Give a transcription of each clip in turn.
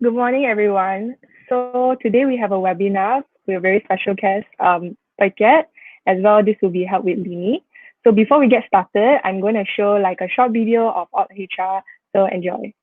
Good morning, everyone. So today we have a webinar with a very special guest, Keat, as well. This will be held with Linnie. So before we get started, I'm going to show like a short video of Alt HR. So enjoy.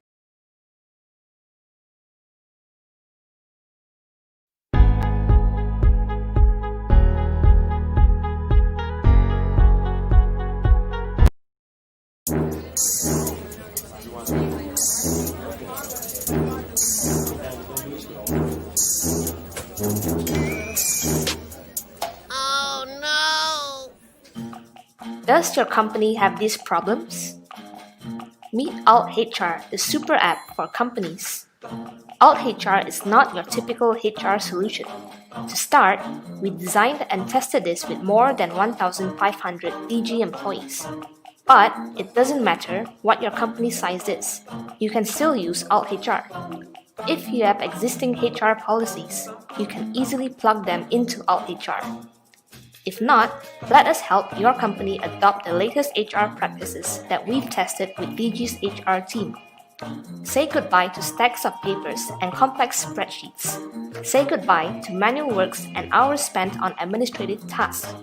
Does your company have these problems? Meet Alt HR, the super app for companies. Alt HR is not your typical HR solution. To start, we designed and tested this with more than 1,500 Digi employees. But it doesn't matter what your company size is, you can still use Alt HR. If you have existing HR policies, you can easily plug them into Alt HR. If not, let us help your company adopt the latest HR practices that we've tested with Digi's HR team. Say goodbye to stacks of papers and complex spreadsheets. Say goodbye to manual works and hours spent on administrative tasks.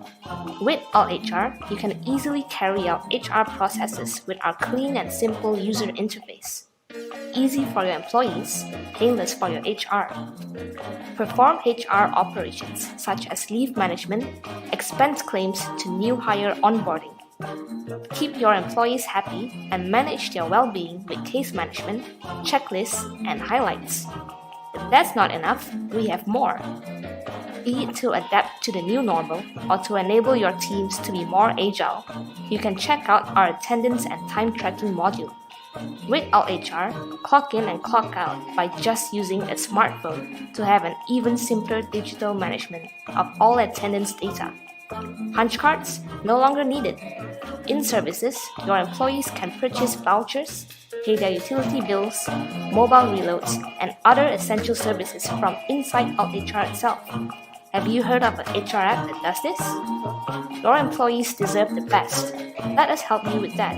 With Alt HR, you can easily carry out HR processes with our clean and simple user interface. Easy for your employees, painless for your HR. Perform HR operations such as leave management, expense claims to new hire onboarding. Keep your employees happy and manage their well-being with case management, checklists, and highlights. If that's not enough, we have more. Be it to adapt to the new normal or to enable your teams to be more agile, you can check out our attendance and time tracking module. With Alt HR, clock in and clock out by just using a smartphone to have an even simpler digital management of all attendance data. Punch cards no longer needed. In services, your employees can purchase vouchers, pay their utility bills, mobile reloads, and other essential services from inside Alt HR itself. Have you heard of an HR app that does this? Your employees deserve the best. Let us help you with that.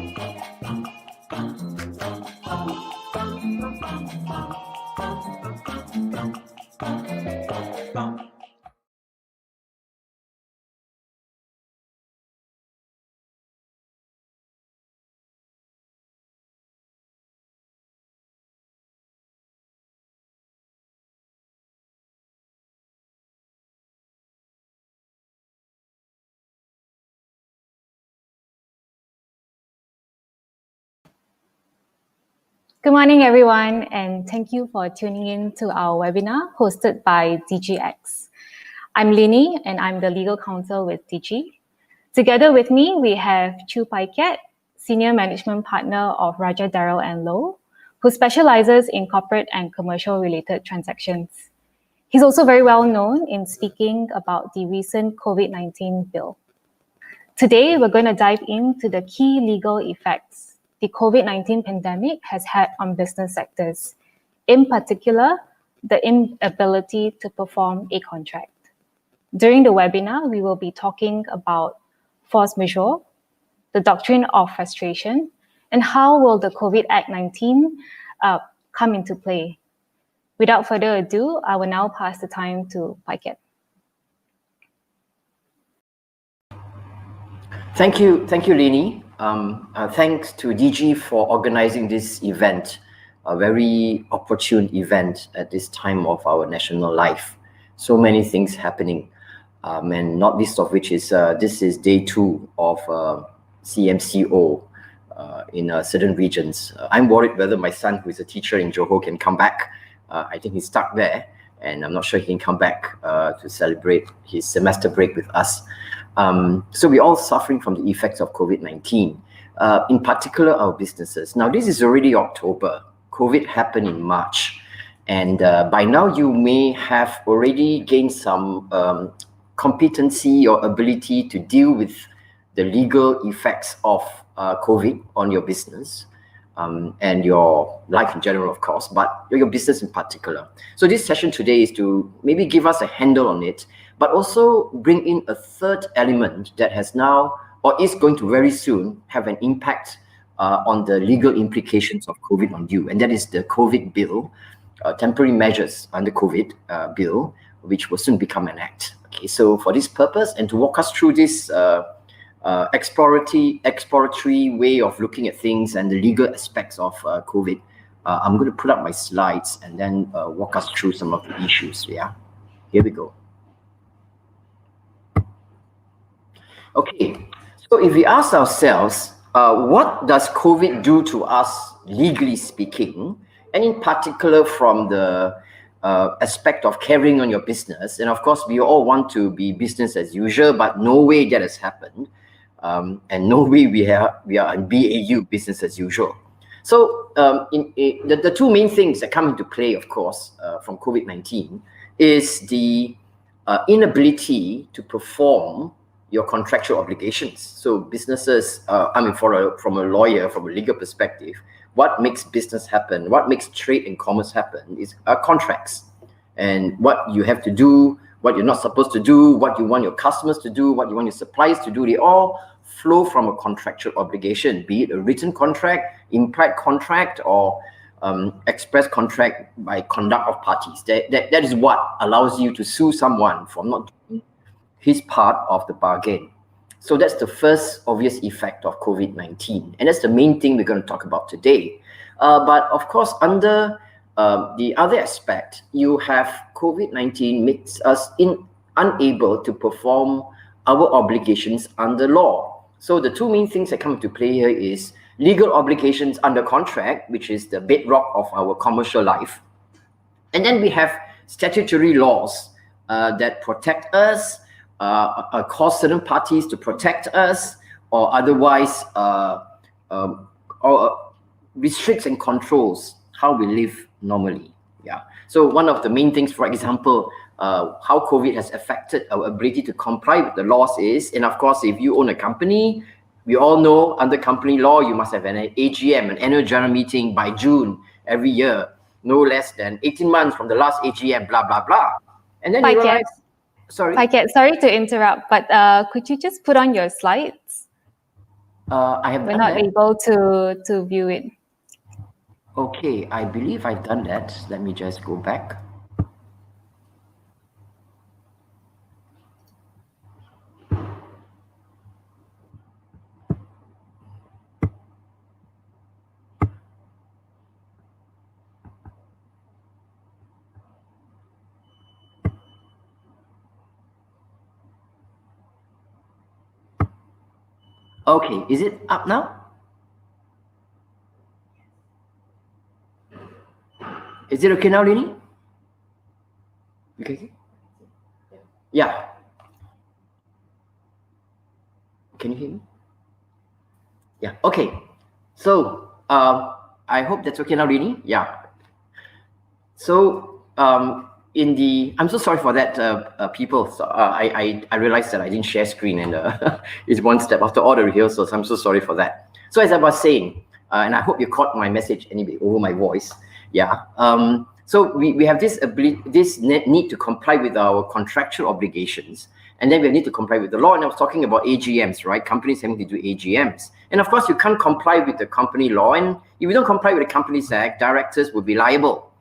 Good morning, everyone, and thank you for tuning in to our webinar hosted by DGX. I'm Linnie, and I'm the legal counsel with Digi. Together with me, we have Phye Keat, Senior Management Partner of Raja Darryl & Low, who specializes in corporate and commercial related transactions. He's also very well known in speaking about the recent COVID-19 bill. Today, we're going to dive into the key legal effects the COVID-19 pandemic has had on business sectors, in particular, the inability to perform a contract. During the webinar, we will be talking about force majeure, the doctrine of frustration, and how will the COVID-19 come into play. Without further ado, I will now pass the time to Phye Keat. Thank you, Linnie. Thanks to Digi for organizing this event, a very opportune event at this time of our national life. So many things happening, and not least of which is this is day 2 of CMCO in certain regions. I'm worried whether my son, who is a teacher in Johor, can come back. I think he's stuck there, and I'm not sure he can come back to celebrate his semester break with us. So we're all suffering from the effects of COVID-19, in particular our businesses. Now, this is already October. COVID happened in March. And by now, you may have already gained some competency or ability to deal with the legal effects of COVID on your business and your life in general, of course, but your business in particular. So this session today is to maybe give us a handle on it, but also bring in a third element that has now, or is going to very soon, have an impact on the legal implications of COVID on you, and that is the COVID bill, temporary measures under COVID bill, which will soon become an act. Okay, so for this purpose and to walk us through this exploratory way of looking at things and the legal aspects of COVID, I'm going to put up my slides and then walk us through some of the issues. Yeah, here we go. Okay, so if we ask ourselves, what does COVID do to us legally speaking, and in particular from the aspect of carrying on your business? And of course, we all want to be business as usual, but no way that has happened. And no way we are on BAU, business as usual. So the two main things that come into play, of course, from COVID-19 is the inability to perform your contractual obligations. So businesses, from a lawyer, from a legal perspective, what makes business happen, what makes trade and commerce happen is contracts. And what you have to do, what you're not supposed to do, what you want your customers to do, what you want your suppliers to do, they all flow from a contractual obligation, be it a written contract, implied contract, or express contract by conduct of parties. That is what allows you to sue someone for not doing his part of the bargain. So that's the first obvious effect of COVID-19. And that's the main thing we're going to talk about today. But of course, under the other aspect, you have COVID-19 makes us unable to perform our obligations under law. So the two main things that come into play here is legal obligations under contract, which is the bedrock of our commercial life. And then we have statutory laws that protect us, cause certain parties to protect us, or otherwise restricts and controls how we live normally. Yeah. So one of the main things, for example, how COVID has affected our ability to comply with the laws is, and of course, if you own a company, we all know under company law, you must have an AGM, an annual general meeting by June every year, no less than 18 months from the last AGM, blah, blah, blah. And then you realize, sorry, sorry to interrupt, but could you just put on your slides? We're not able to view it. Okay, I believe I've done that. Let me just go back. Okay, is it up now? Is it okay now, Linnie? Okay. Yeah. Can you hear me? Yeah. Okay. So I hope that's okay now, Linnie. Yeah. So I'm so sorry for that, people. So, I realized that I didn't share screen, and it's one step after all the rehearsals. I'm so sorry for that. So as I was saying, and I hope you caught my message anyway over my voice. Yeah. So we have this need to comply with our contractual obligations, and then we need to comply with the law. And I was talking about AGMs, right? Companies having to do AGMs, and of course you can't comply with the company law. And if you don't comply with the Companies Act, directors will be liable.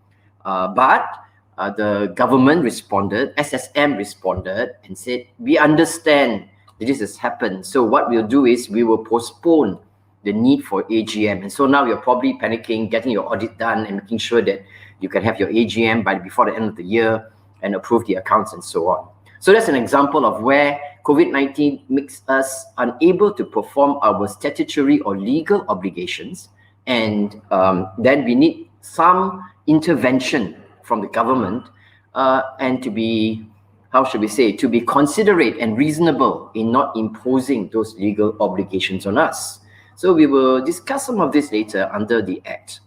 But the government responded, SSM responded and said, we understand that this has happened. So what we'll do is we will postpone the need for AGM. And so now you're probably panicking, getting your audit done and making sure that you can have your AGM before the end of the year and approve the accounts and so on. So that's an example of where COVID-19 makes us unable to perform our statutory or legal obligations. And then we need some intervention from the government and to be, how should we say, to be considerate and reasonable in not imposing those legal obligations on us. So we will discuss some of this later under the Act,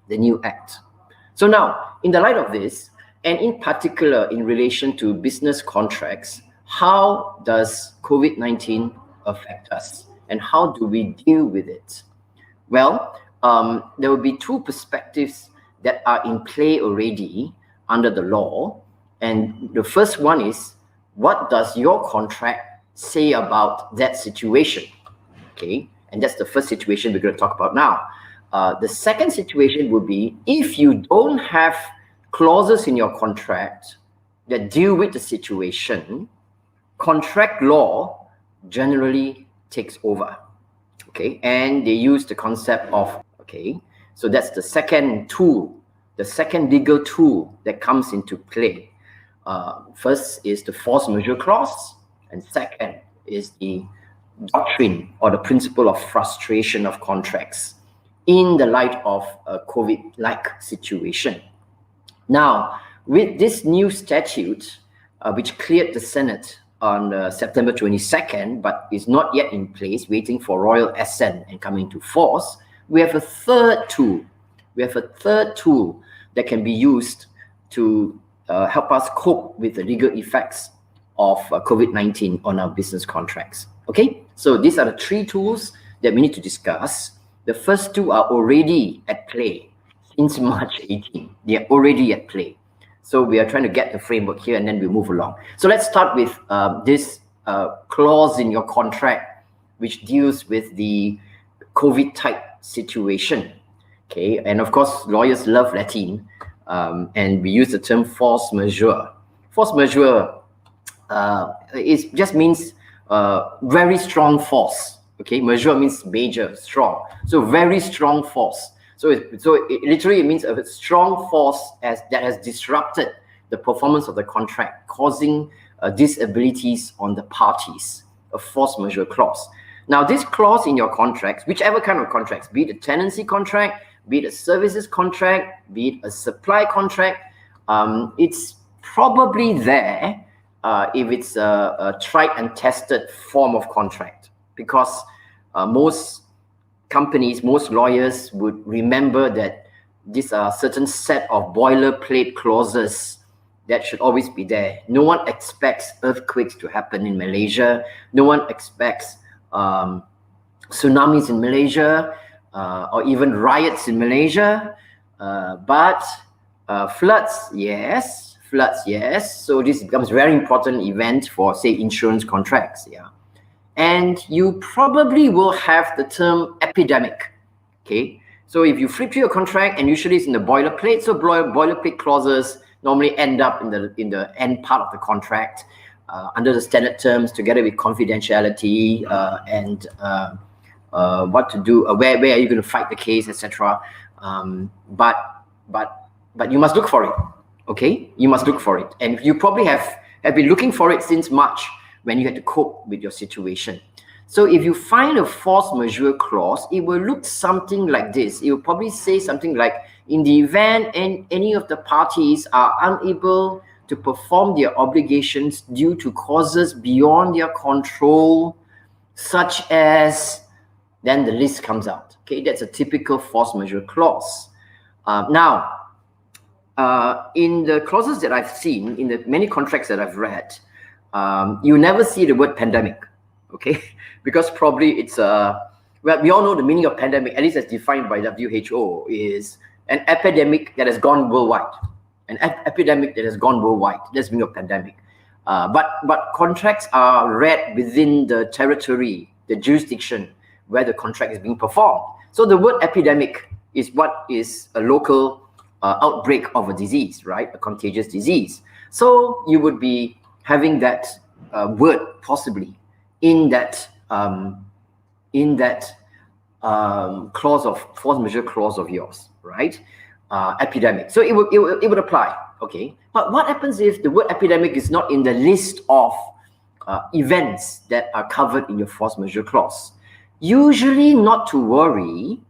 the new Act. So now, in the light of this, and in particular in relation to business contracts, how does COVID-19 affect us? And how do we deal with it? Well, there will be two perspectives that are in play already under the law. And the first one is, what does your contract say about that situation? Okay, and that's the first situation we're going to talk about now. The second situation would be if you don't have clauses in your contract that deal with the situation, contract law generally takes over. Okay, and they use the concept of, okay, so that's the second tool, the second legal tool that comes into play. First is the force majeure clause, and second is the doctrine or the principle of frustration of contracts in the light of a COVID-like situation. Now, with this new statute, which cleared the Senate on September 22nd, but is not yet in place, waiting for royal assent and coming to force, we have a third tool. We have a third tool that can be used to help us cope with the legal effects of COVID-19 on our business contracts. Okay, so these are the three tools that we need to discuss. The first two are already at play since March 18. They are already at play. So we are trying to get the framework here, and then we move along. So let's start with this clause in your contract, which deals with the COVID type situation. Okay, and of course, lawyers love Latin, and we use the term force majeure. Force majeure it just means very strong force. Okay, majeure means major, strong. So very strong force. So it literally means a strong force that has disrupted the performance of the contract, causing disabilities on the parties, a force majeure clause. Now, this clause in your contracts, whichever kind of contracts, be it a tenancy contract, be it a services contract, be it a supply contract, it's probably there if it's a tried and tested form of contract, because most companies, most lawyers would remember that these are certain set of boilerplate clauses that should always be there. No one expects earthquakes to happen in Malaysia. No one expects tsunamis in Malaysia or even riots in Malaysia. But floods, yes. So this becomes a very important event for, say, insurance contracts. Yeah. And you probably will have the term epidemic. Okay, so if you flip through your contract, and usually it's in the boilerplate, so boilerplate clauses normally end up in the end part of the contract under the standard terms, together with confidentiality and what to do, where are you going to fight the case, etc. But you must look for it. Okay, you must look for it, and you probably have been looking for it since March, when you had to cope with your situation. So if you find a force majeure clause, it will look something like this. It will probably say something like, in the event any of the parties are unable to perform their obligations due to causes beyond their control, such as, then the list comes out. Okay, that's a typical force majeure clause. Now, in the clauses that I've seen, in the many contracts that I've read, you never see the word pandemic, okay? Because probably it's well, we all know the meaning of pandemic, at least as defined by WHO, is an epidemic that has gone worldwide. An epidemic that has gone worldwide. That's the meaning of pandemic. But contracts are read within the territory, the jurisdiction where the contract is being performed. So the word epidemic is what is a local outbreak of a disease, right? A contagious disease. So you would be having that word possibly in that clause of force majeure clause of yours, right? Epidemic. So it would apply. Okay. But what happens if the word epidemic is not in the list of events that are covered in your force majeure clause? Usually not to worry,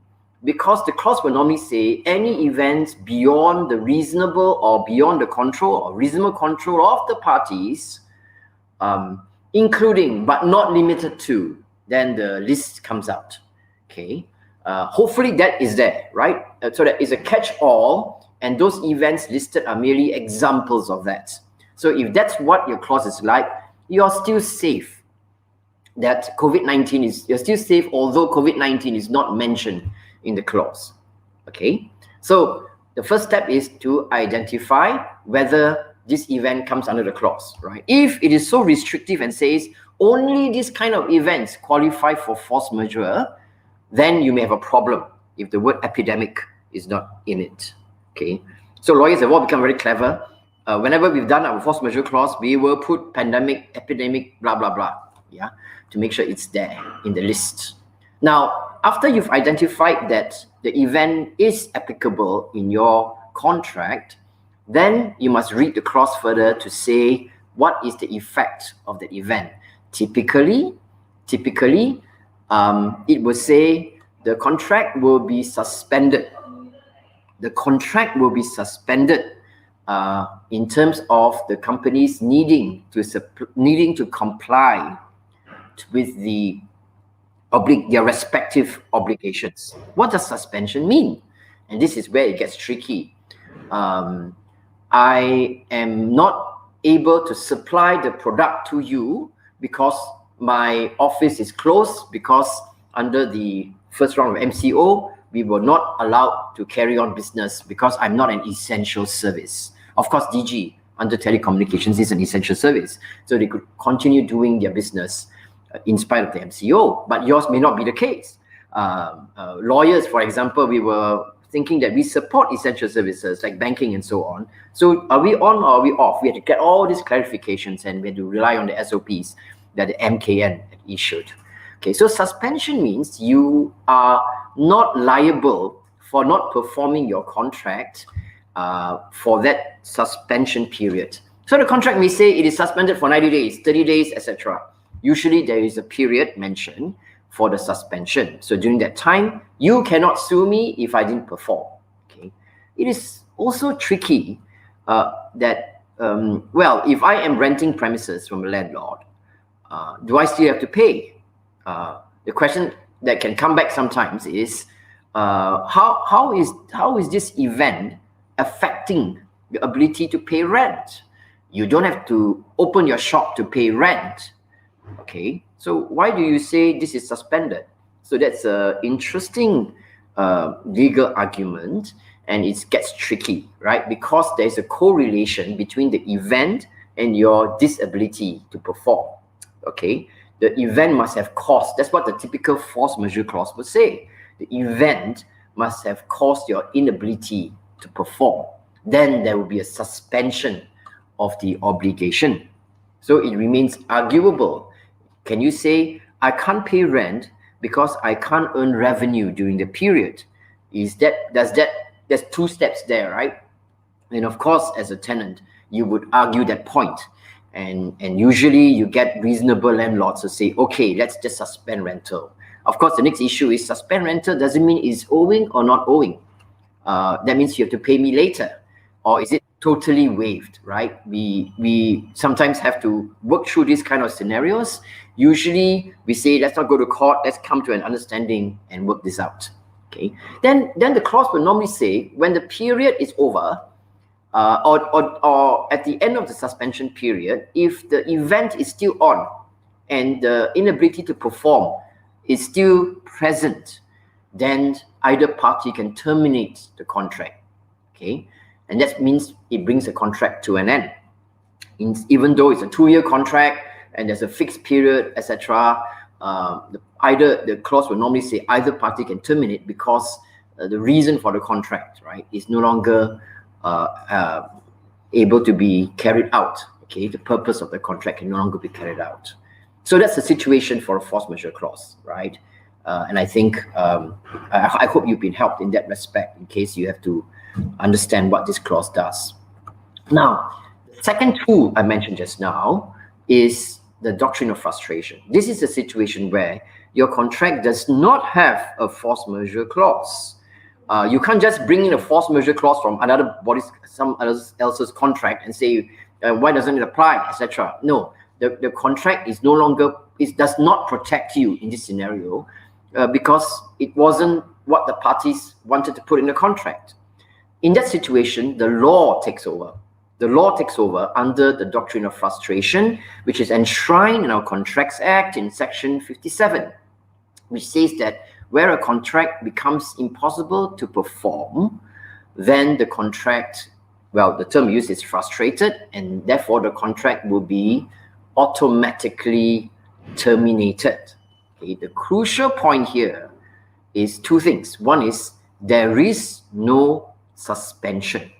because the clause will normally say any events beyond the reasonable or beyond the control or reasonable control of the parties, including but not limited to, then the list comes out. Okay, hopefully that is there, right? So that is a catch-all, and those events listed are merely examples of that. So if that's what your clause is like, you're still safe. That COVID-19 is, you're still safe, although COVID-19 is not mentioned in the clause. Okay, so the first step is to identify whether this event comes under the clause, right? If it is so restrictive and says only this kind of events qualify for force majeure, then you may have a problem. if the word epidemic is not in it. Okay, so lawyers have all become very clever. Whenever we've done our force majeure clause, we will put pandemic, epidemic, blah, blah, blah, yeah, to make sure it's there in the list. Now, after you've identified that the event is applicable in your contract, then you must read the clause further to say what is the effect of the event. Typically, it will say the contract will be suspended. The contract will be suspended in terms of the companies needing to comply with their respective obligations. What does suspension mean? And this is where it gets tricky. I am not able to supply the product to you because my office is closed, because under the first round of MCO, we were not allowed to carry on business because I'm not an essential service. Of course, Digi under telecommunications is an essential service, so they could continue doing their business in spite of the MCO, but yours may not be the case. Lawyers, for example, we were thinking that we support essential services like banking and so on. So are we on or are we off? We had to get all these clarifications, and we had to rely on the SOPs that the MKN had issued. Okay, so suspension means you are not liable for not performing your contract for that suspension period. So the contract may say it is suspended for 90 days, 30 days, etc. Usually there is a period mentioned for the suspension. So during that time, you cannot sue me if I didn't perform. Okay, it is also tricky that, well, if I am renting premises from a landlord, do I still have to pay? The question that can come back sometimes is, how is this event affecting your ability to pay rent? You don't have to open your shop to pay rent. Okay, so why do you say this is suspended? So that's an interesting legal argument, and it gets tricky, right? Because there's a correlation between the event and your disability to perform. Okay, the event must have caused, that's what the typical force majeure clause would say. The event must have caused your inability to perform. Then there will be a suspension of the obligation. So it remains arguable. Can you say, I can't pay rent because I can't earn revenue during the period? There's two steps there, right? And of course, as a tenant, you would argue that point. And usually you get reasonable landlords to say, okay, let's just suspend rental. Of course, the next issue is suspend rental doesn't mean it's owing or not owing. That means you have to pay me later. Or is it totally waived, right? We sometimes have to work through these kind of scenarios. Usually we say, let's not go to court, let's come to an understanding and work this out. Okay. Then the clause will normally say, when the period is over, or at the end of the suspension period, if the event is still on and the inability to perform is still present, then either party can terminate the contract. Okay, and that means it brings the contract to an end. Even though it's a 2-year contract and there's a fixed period, etc., the clause will normally say either party can terminate because the reason for the contract, right, is no longer able to be carried out. Okay, the purpose of the contract can no longer be carried out. So that's the situation for a force majeure clause, right? And I think I hope you've been helped in that respect, in case you have to understand what this clause does. Now, the second tool I mentioned just now is the doctrine of frustration. This is a situation where your contract does not have a force majeure clause. You can't just bring in a force majeure clause from some else's contract and say, why doesn't it apply, etc. No, the contract is no longer, it does not protect you in this scenario because it wasn't what the parties wanted to put in the contract. In that situation, the law takes over. The law takes over under the doctrine of frustration, which is enshrined in our Contracts Act in section 57, which says that where a contract becomes impossible to perform, then the contract, well, the term used is frustrated, and therefore the contract will be automatically terminated. Okay, the crucial point here is two things. One is there is no suspension.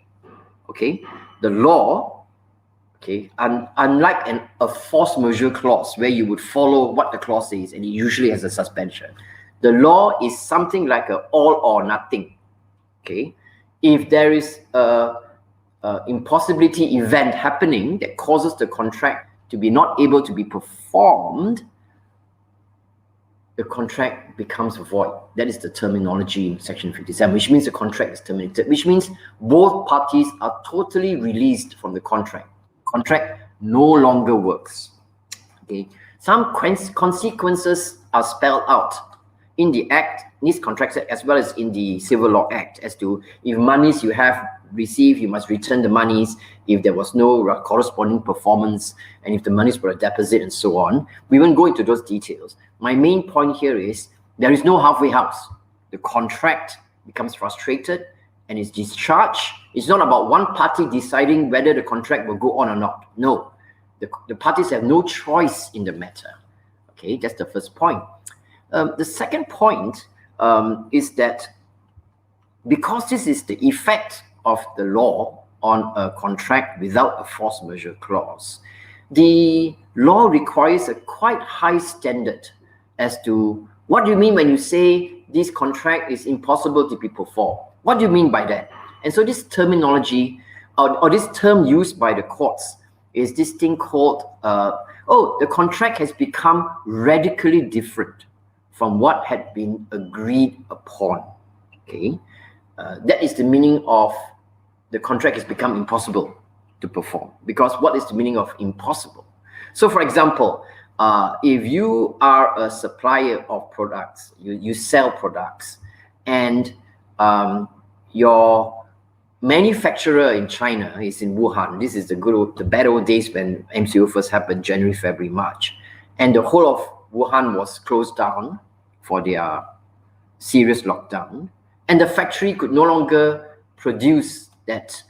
Okay, the law, okay, unlike a force majeure clause where you would follow what the clause says and it usually has a suspension, the law is something like a all or nothing. Okay, if there is a impossibility event happening that causes the contract to be not able to be performed, the contract becomes void. That is the terminology in section 57, which means the contract is terminated, which means both parties are totally released from the contract. Contract no longer works. Okay, some consequences are spelled out in the Act, in this Contracts Act, as well as in the Civil Law Act, as to if monies you have received, you must return the monies, if there was no corresponding performance, and if the monies were a deposit, and so on. We won't go into those details. My main point here is there is no halfway house. The contract becomes frustrated and is discharged. It's not about one party deciding whether the contract will go on or not. No, the parties have no choice in the matter. Okay, that's the first point. The second point is that because this is the effect of the law on a contract without a force majeure clause, the law requires a quite high standard as to what do you mean when you say this contract is impossible to be performed. What do you mean by that? And so this terminology or this term used by the courts is this thing called, the contract has become radically different from what had been agreed upon. Okay, that is the meaning of the contract has become impossible to perform. Because what is the meaning of impossible? So for example, if you are a supplier of products, you sell products, and your manufacturer in China is in Wuhan. This is the bad old days when MCO first happened, January, February, March. And the whole of Wuhan was closed down for their serious lockdown. And the factory could no longer produce that,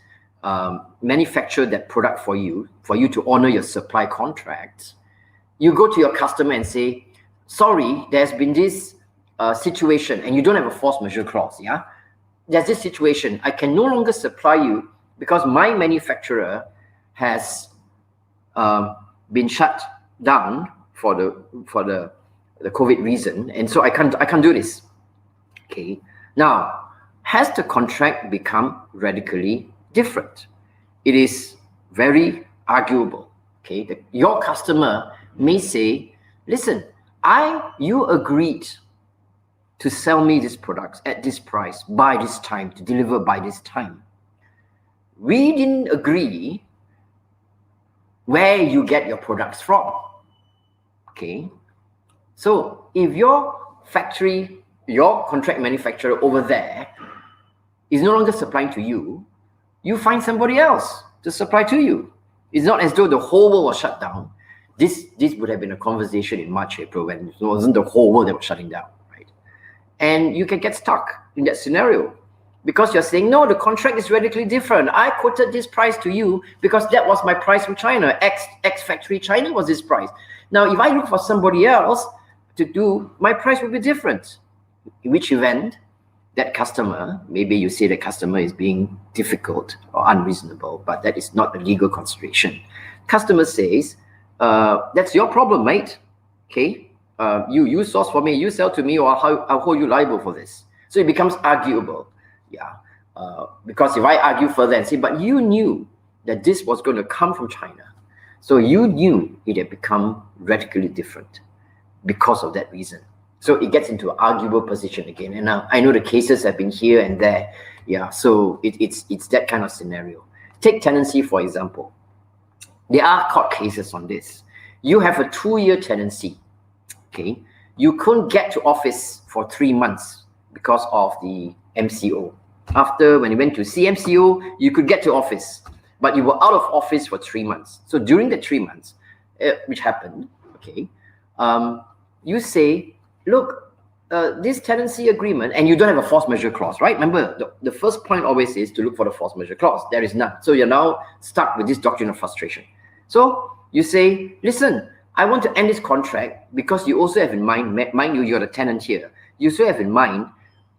manufacture that product for you to honor your supply contracts. You go to your customer and say, sorry, there's been this situation, and you don't have a force majeure clause, yeah? There's this situation, I can no longer supply you because my manufacturer has been shut down for the COVID reason, and so I can't do this. Okay, now has the contract become radically different? It is very arguable. Okay, your customer may say, listen, you agreed to sell me these products at this price by this time, to deliver by this time. We didn't agree where you get your products from. Okay, so if your factory, your contract manufacturer over there is no longer supplying to you, you find somebody else to supply to you. It's not as though the whole world was shut down. This would have been a conversation in March, April, when it wasn't the whole world that was shutting down, right? And you can get stuck in that scenario because you're saying, no, the contract is radically different. I quoted this price to you because that was my price from China. X factory China was this price. Now, if I look for somebody else to do, my price will be different. In which event, that customer, maybe you say the customer is being difficult or unreasonable, but that is not a legal consideration. Customer says, that's your problem, mate. Okay, you source for me, you sell to me, or I'll hold you liable for this. So it becomes arguable, yeah. Because if I argue further and say, but you knew that this was going to come from China, so you knew it had become radically different because of that reason. So it gets into an arguable position again. And now I know the cases have been here and there, yeah. So it's that kind of scenario. Take tenancy, for example. There are court cases on this. You have a 2-year tenancy, okay? You couldn't get to office for 3 months because of the MCO. After, when you went to CMCO, you could get to office, but you were out of office for 3 months. So during the 3 months, which happened, okay, you say, look, this tenancy agreement, and you don't have a force majeure clause, right? Remember, the first point always is to look for the force majeure clause. There is none. So you're now stuck with this doctrine of frustration. So you say, listen, I want to end this contract because you also have in mind you, you're the tenant here. you still have in mind,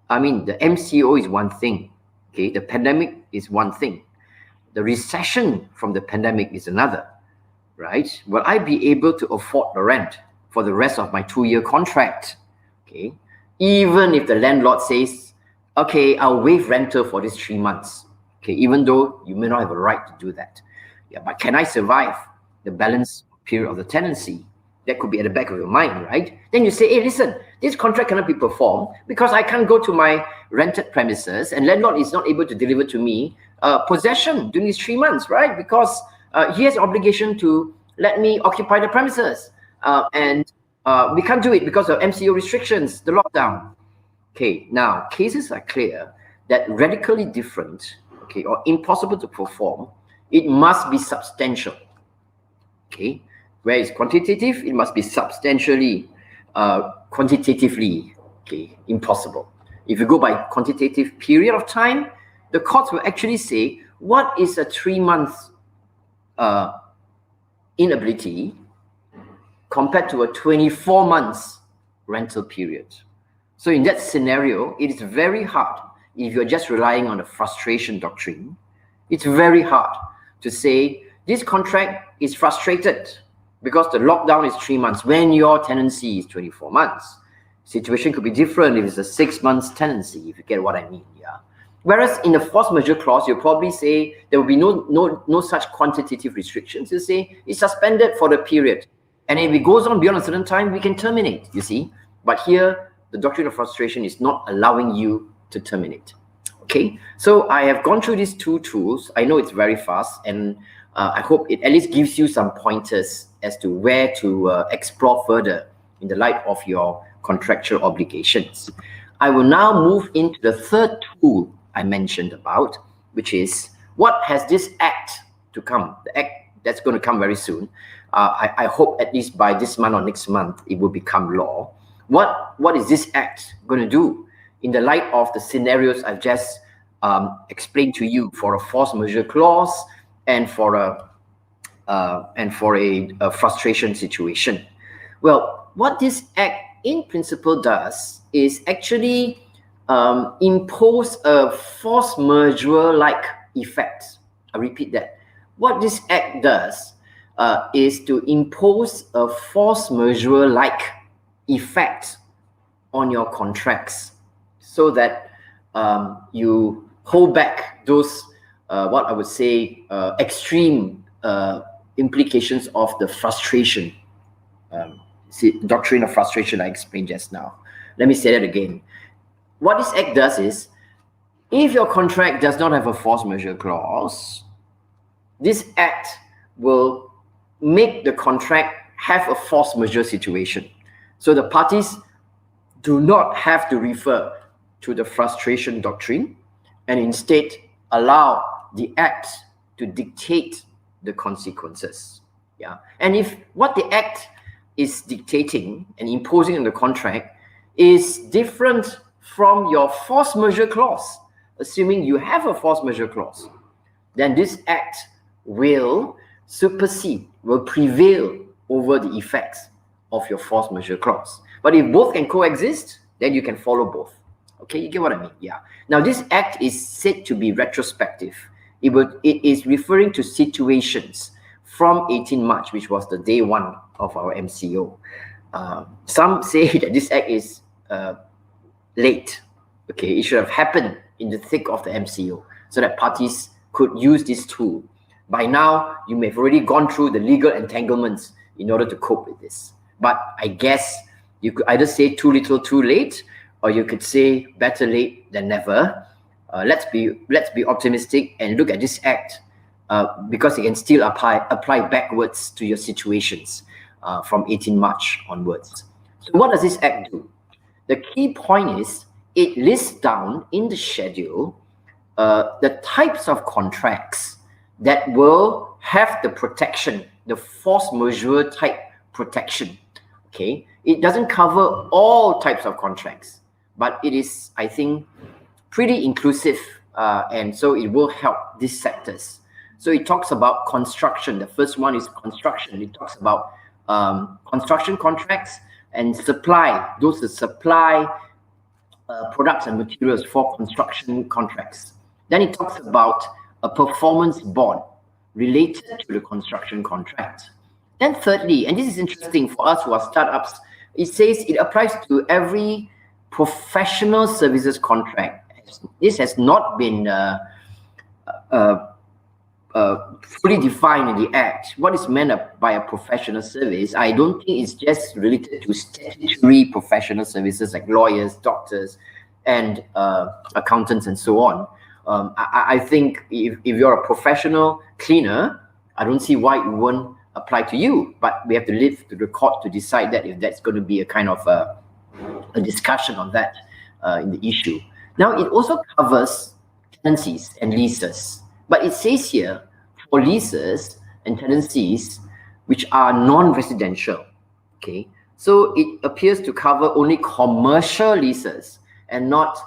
I mean, the MCO is one thing, okay? The pandemic is one thing. The recession from the pandemic is another, right? Will I be able to afford the rent for the rest of my 2-year contract? Okay, even if the landlord says, okay, I'll waive rental for these 3 months, okay, even though you may not have a right to do that. Yeah, but can I survive the balance period of the tenancy? That could be at the back of your mind, right? Then you say, hey, listen, this contract cannot be performed because I can't go to my rented premises and landlord is not able to deliver to me possession during these 3 months, right? Because he has an obligation to let me occupy the premises. And we can't do it because of MCO restrictions, the lockdown. Okay, now cases are clear that radically different, okay, or impossible to perform, it must be substantial. Okay, where it's quantitative, it must be substantially, quantitatively, okay, impossible. If you go by quantitative period of time, the courts will actually say, what is a 3-month inability compared to a 24 months rental period? So in that scenario, it is very hard, if you're just relying on the frustration doctrine, it's very hard to say this contract is frustrated because the lockdown is 3 months when your tenancy is 24 months. Situation could be different if it's a 6 months tenancy, if you get what I mean, yeah. Whereas in the force majeure clause, you'll probably say there will be no such quantitative restrictions. You say it's suspended for the period. And if it goes on beyond a certain time, we can terminate, you see. But here, the doctrine of frustration is not allowing you to terminate. Okay, so I have gone through these 2 tools. I know it's very fast, and I hope it at least gives you some pointers as to where to explore further in the light of your contractual obligations. I will now move into the 3rd tool I mentioned about, which is what has this act to come, the act that's going to come very soon. I hope at least by this month or next month, it will become law. What is this act going to do in the light of the scenarios I've just explained to you for a force majeure clause and for a frustration situation? Well, what this act in principle does is actually impose a force majeure-like effect. I repeat that. What this act does is to impose a force majeure-like effect on your contracts so that you hold back those, what I would say, extreme implications of the frustration. Doctrine of frustration I explained just now. Let me say that again. What this act does is, if your contract does not have a force majeure clause, this act will make the contract have a force majeure situation. So the parties do not have to refer to the frustration doctrine and instead allow the act to dictate the consequences. Yeah. And if what the act is dictating and imposing on the contract is different from your force majeure clause, assuming you have a force majeure clause, then this act will supersede, will prevail over the effects of your force majeure clause. But if both can coexist, then you can follow both. Okay, you get what I mean? Yeah. Now, this act is said to be retrospective. It is referring to situations from 18 March, which was the day 1 of our MCO. Some say that this act is late. Okay, it should have happened in the thick of the MCO so that parties could use this tool. By now, you may have already gone through the legal entanglements in order to cope with this. But I guess you could either say too little, too late, or you could say better late than never. Let's be optimistic and look at this act because it can still apply backwards to your situations from 18 March onwards. So what does this act do? The key point is it lists down in the schedule the types of contracts that will have the protection, the force majeure type protection. Okay, it doesn't cover all types of contracts, but it is, I think, pretty inclusive, and so it will help these sectors. So it talks about construction. The first one is construction. It talks about construction contracts and supply. Those that supply products and materials for construction contracts. Then it talks about a performance bond related to the construction contract. Then thirdly, and this is interesting for us who are startups, it says it applies to every professional services contract. This has not been fully defined in the Act. What is meant by a professional service? I don't think it's just related to statutory professional services like lawyers, doctors, and accountants, and so on. I think if you're a professional cleaner, I don't see why it won't apply to you. But we have to leave to the court to decide that, if that's going to be a kind of a discussion on that in the issue. Now, it also covers tenancies and leases. But it says here, for leases and tenancies which are non-residential, okay? So it appears to cover only commercial leases and not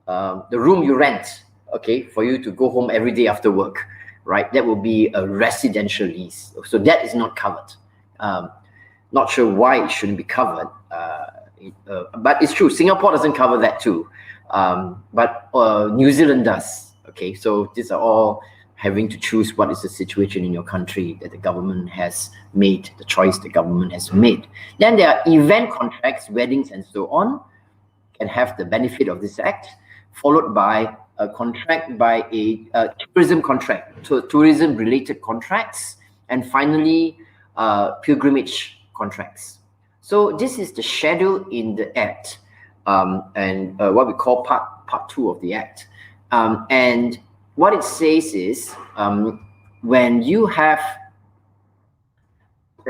the room you rent, okay, for you to go home every day after work, right? That will be a residential lease. So that is not covered. Not sure why it shouldn't be covered, but it's true, Singapore doesn't cover that too, but New Zealand does. Okay, so these are all having to choose what is the situation in your country that the government has made, the choice the government has made. Then there are event contracts, weddings and so on, can have the benefit of this act, followed by a contract by a tourism contract, so tourism-related contracts, and finally pilgrimage contracts. So this is the schedule in the Act, and what we call part 2 of the Act. And what it says is, when you have,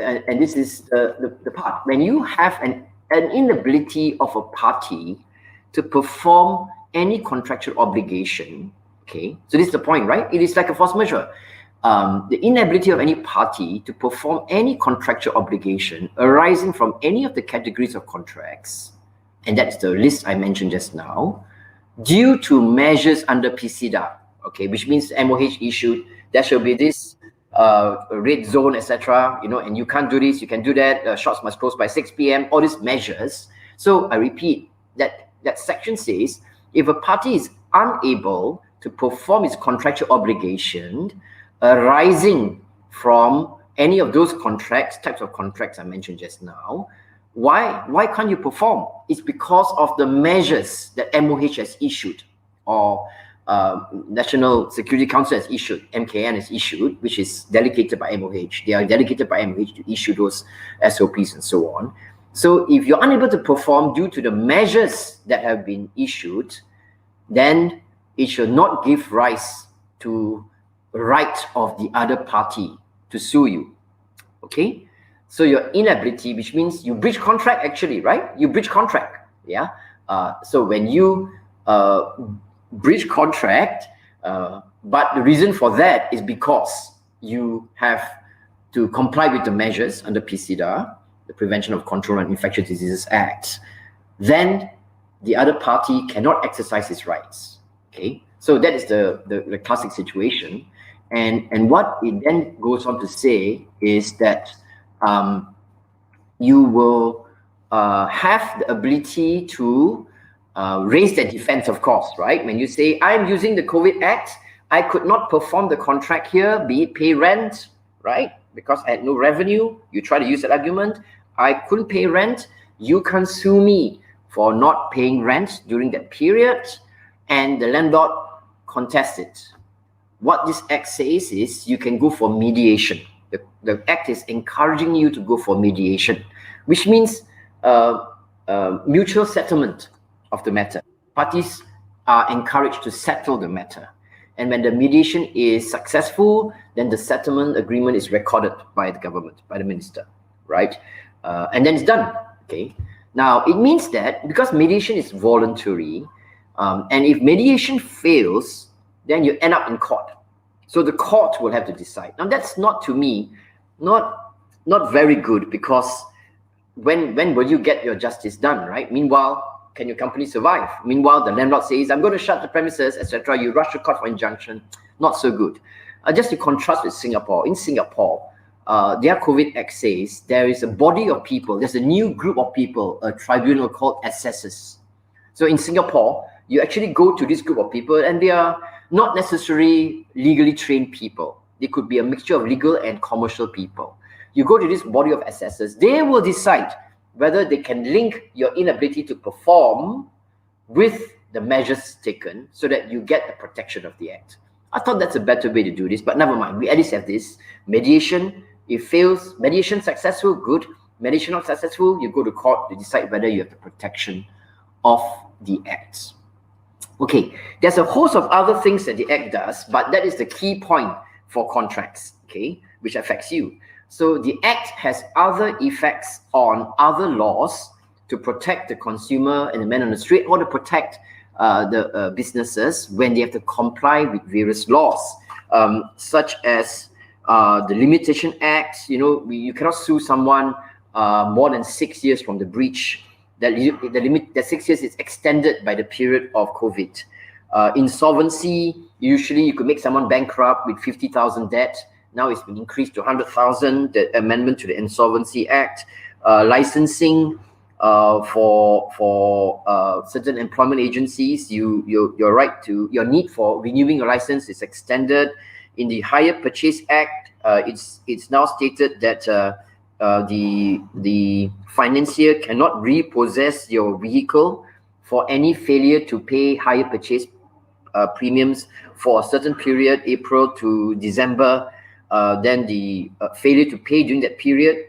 and this is the part, when you have an inability of a party to perform any contractual obligation, okay, so this is the point, right? It is like a force majeure. The inability of any party to perform any contractual obligation arising from any of the categories of contracts, and that's the list I mentioned just now, due to measures under PCDA, okay, which means MOH issued, there shall be this red zone, etc., you know, and you can't do this, you can do that, shops must close by 6 p.m., all these measures. So I repeat, that section says, if a party is unable to perform its contractual obligation arising from any of those types of contracts I mentioned just now, why can't you perform? It's because of the measures that MOH has issued, or National Security Council has issued, MKN has issued, which is delegated by MOH. They are delegated by MOH to issue those SOPs and so on. So if you're unable to perform due to the measures that have been issued, then it should not give rise to the right of the other party to sue you, okay? So your inability, which means you breach contract actually, right? You breach contract, yeah? So when you breach contract, but the reason for that is because you have to comply with the measures under PCDA, the Prevention of Control on Infectious Diseases Act, then the other party cannot exercise its rights, okay? So that is the classic situation. And what it then goes on to say is that you will have the ability to raise that defense, of course, right? When you say, I'm using the COVID Act, I could not perform the contract here, be it pay rent, right? Because I had no revenue. You try to use that argument. I couldn't pay rent. You can sue me for not paying rent during that period, and the landlord contests it. What this Act says is you can go for mediation. The Act is encouraging you to go for mediation, which means mutual settlement of the matter. Parties are encouraged to settle the matter. And when the mediation is successful, then the settlement agreement is recorded by the government, by the minister, right? And then it's done, okay? Now, it means that because mediation is voluntary, and if mediation fails, then you end up in court. So the court will have to decide. Now, that's not, to me, not very good, because when will you get your justice done, right? Meanwhile, can your company survive? Meanwhile, the landlord says, I'm going to shut the premises, etc. You rush to court for injunction. Not so good. Just to contrast with Singapore, in Singapore, their COVID Act says there is a body of people, there's a new group of people, a tribunal called assessors. So in Singapore, you actually go to this group of people and they are not necessarily legally trained people. They could be a mixture of legal and commercial people. You go to this body of assessors, they will decide whether they can link your inability to perform with the measures taken so that you get the protection of the Act. I thought that's a better way to do this, but never mind. We at least have this. Mediation, if fails, mediation successful, good. Mediation not successful, you go to court to decide whether you have the protection of the Act. Okay, there's a host of other things that the Act does, but that is the key point for contracts, okay, which affects you. So the Act has other effects on other laws to protect the consumer and the man on the street, or to protect the businesses when they have to comply with various laws, such as the Limitation Act. You know, you cannot sue someone more than 6 years from the breach. That 6 years is extended by the period of COVID. Insolvency, usually you could make someone bankrupt with 50,000 debt. Now it's been increased to 100,000, the amendment to the Insolvency Act. Licensing for certain employment agencies, your need for renewing your license is extended. In the Hire Purchase Act, it's now stated that the financier cannot repossess your vehicle for any failure to pay hire purchase premiums for a certain period, April to December. Then the failure to pay during that period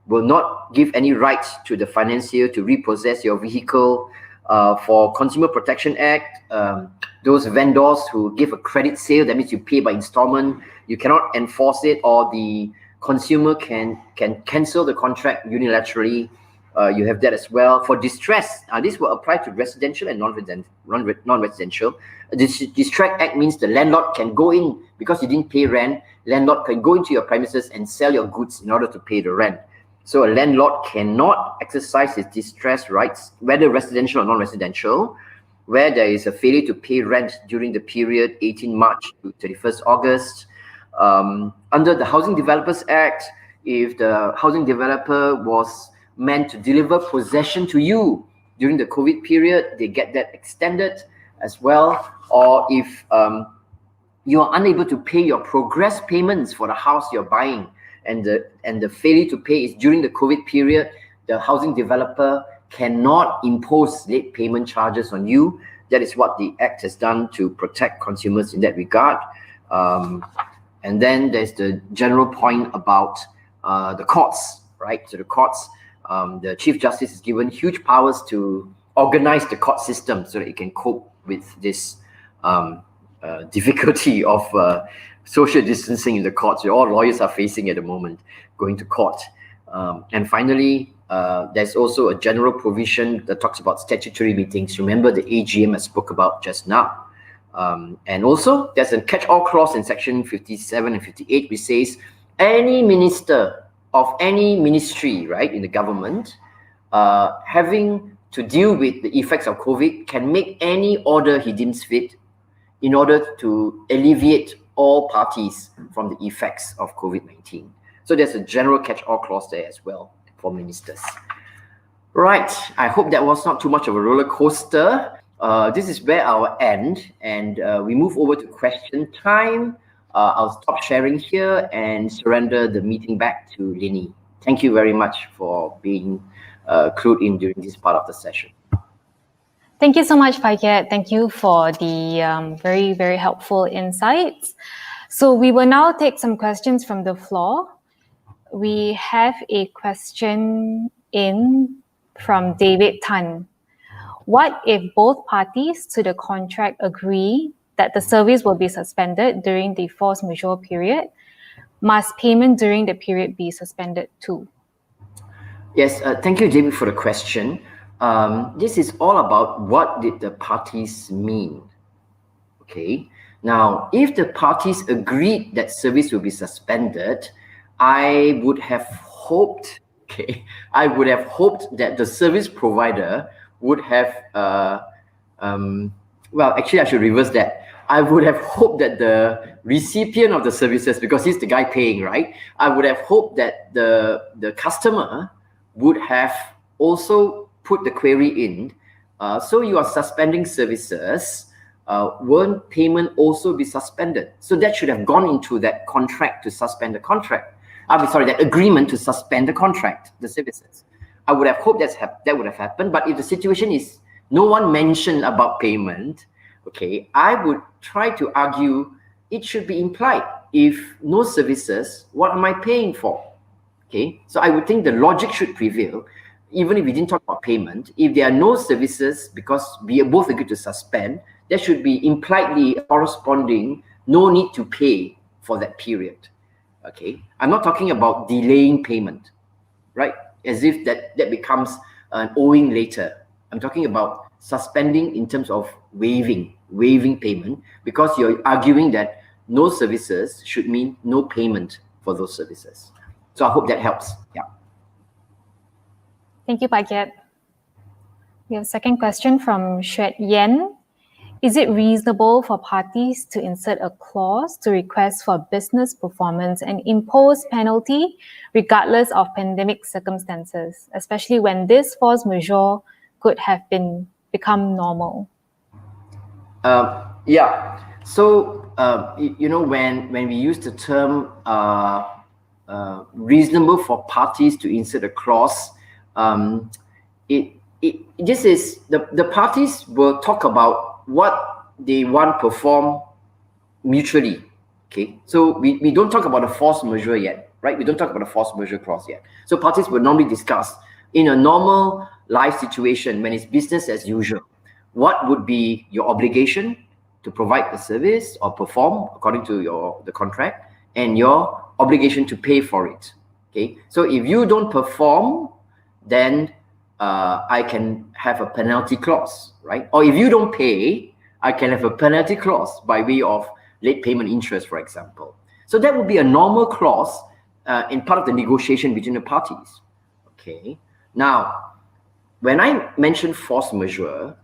will not give any rights to the financier to repossess your vehicle. For Consumer Protection Act, those vendors who give a credit sale, that means you pay by installment, you cannot enforce it, or the consumer can cancel the contract unilaterally. You have that as well. For distress, this will apply to residential and non-residential. This Distress Act means the landlord can go in, because you didn't pay rent, landlord can go into your premises and sell your goods in order to pay the rent. So a landlord cannot exercise his distress rights, whether residential or non-residential, where there is a failure to pay rent during the period 18 March to 31st August. Under the Housing Developers Act, if the housing developer was meant to deliver possession to you during the COVID period, they get that extended as well. Or if you are unable to pay your progress payments for the house you're buying, and the failure to pay is during the COVID period, the housing developer cannot impose late payment charges on you. That is what the Act has done to protect consumers in that regard. And then there's the general point about the courts, right? So the courts, the Chief Justice is given huge powers to organize the court system so that it can cope with this difficulty of social distancing in the courts. All lawyers are facing at the moment, going to court. And finally, there's also a general provision that talks about statutory meetings. Remember the AGM I spoke about just now. And also, there's a catch-all clause in section 57 and 58, which says any minister of any ministry, right, in the government, having to deal with the effects of COVID can make any order he deems fit in order to alleviate all parties from the effects of COVID-19. So there's a general catch-all clause there as well for ministers. Right, I hope that was not too much of a roller coaster. This is where I'll end, and we move over to question time. I'll stop sharing here and surrender the meeting back to Linnie. Thank you very much for being clued in during this part of the session. Thank you so much, Phye. Thank you for the very, very helpful insights. So we will now take some questions from the floor. We have a question in from David Tan. What if both parties to the contract agree that the service will be suspended during the force majeure period? Must payment during the period be suspended too? Yes, thank you, David, for the question. This is all about what did the parties mean. Okay, now if the parties agreed that service will be suspended, I would have hoped that the service provider would have, well, actually I should reverse that. I would have hoped that the recipient of the services, because he's the guy paying, right? I would have hoped that the customer would have also put the query in So you are suspending services. Won't payment also be suspended? So that should have gone into that contract to suspend the contract. That agreement to suspend the contract, the services. I would have hoped that would have happened. But if the situation is no one mentioned about payment, okay, I would try to argue it should be implied. If no services, what am I paying for? Okay, so I would think the logic should prevail, even if we didn't talk about payment. If there are no services, because we both agreed to suspend, there should be impliedly corresponding no need to pay for that period. Okay, I'm not talking about delaying payment, right? As if that becomes an owing later. I'm talking about suspending in terms of waiving payment, because you're arguing that no services should mean no payment for those services. So I hope that helps. Yeah. Thank you, Phye Keat. We have a second question from Xuet Yen. Is it reasonable for parties to insert a clause to request for business performance and impose penalty regardless of pandemic circumstances, especially when this force majeure could have become normal? Yeah. So when we use the term reasonable for parties to insert a clause, this is the parties will talk about what they want to perform mutually. Okay, so we don't talk about a force majeure yet, right? We don't talk about a force majeure clause yet. So parties will normally discuss in a normal life situation when it's business as usual, what would be your obligation to provide a service or perform according to the contract, and your obligation to pay for it. Okay, so if you don't perform, then I can have a penalty clause, right? Or if you don't pay, I can have a penalty clause by way of late payment interest, for example. So that would be a normal clause in part of the negotiation between the parties. Okay. Now, when I mentioned force majeure,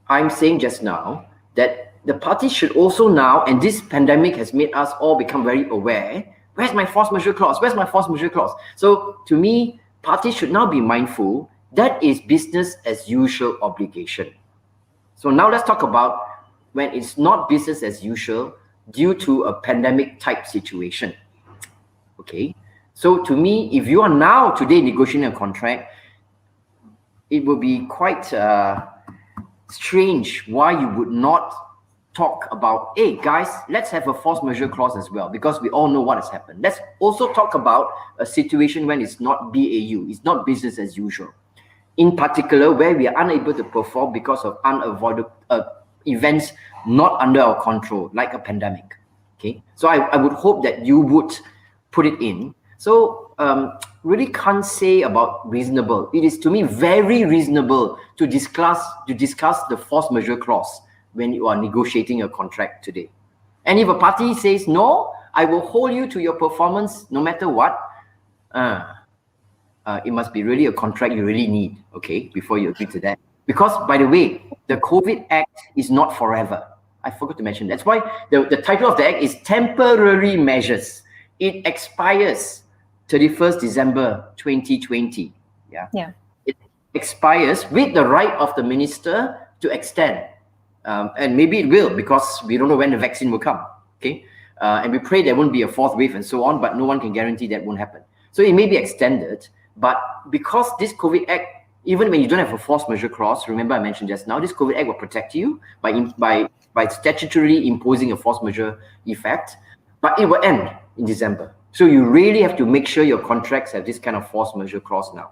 I'm saying just now that the parties should also now, and this pandemic has made us all become very aware, where's my force majeure clause? Where's my force majeure clause? So to me, parties should now be mindful that is business as usual obligation. So now let's talk about when it's not business as usual due to a pandemic type situation. Okay. So to me, if you are now today negotiating a contract, it will be quite strange why you would not talk about, hey guys, let's have a force majeure clause as well, because we all know what has happened. Let's also talk about a situation when it's not BAU, it's not business as usual. In particular, where we are unable to perform because of unavoidable events not under our control, like a pandemic. Okay, so I would hope that you would put it in. So really can't say about reasonable. It is to me very reasonable to discuss the force majeure clause when you are negotiating a contract today. And if a party says no, I will hold you to your performance no matter what, it must be really a contract you really need, okay, before you agree to that. Because, by the way, the COVID Act is not forever. I forgot to mention that. That's why the title of the Act is Temporary Measures. It expires 31st December 2020. Yeah. It expires with the right of the minister to extend. And maybe it will, because we don't know when the vaccine will come. Okay. And we pray there won't be a fourth wave and so on, but no one can guarantee that won't happen. So it may be extended, but because this COVID Act, even when you don't have a force majeure clause, remember I mentioned just now, this COVID Act will protect you by statutorily imposing a force majeure effect, but it will end in December. So you really have to make sure your contracts have this kind of force majeure clause now,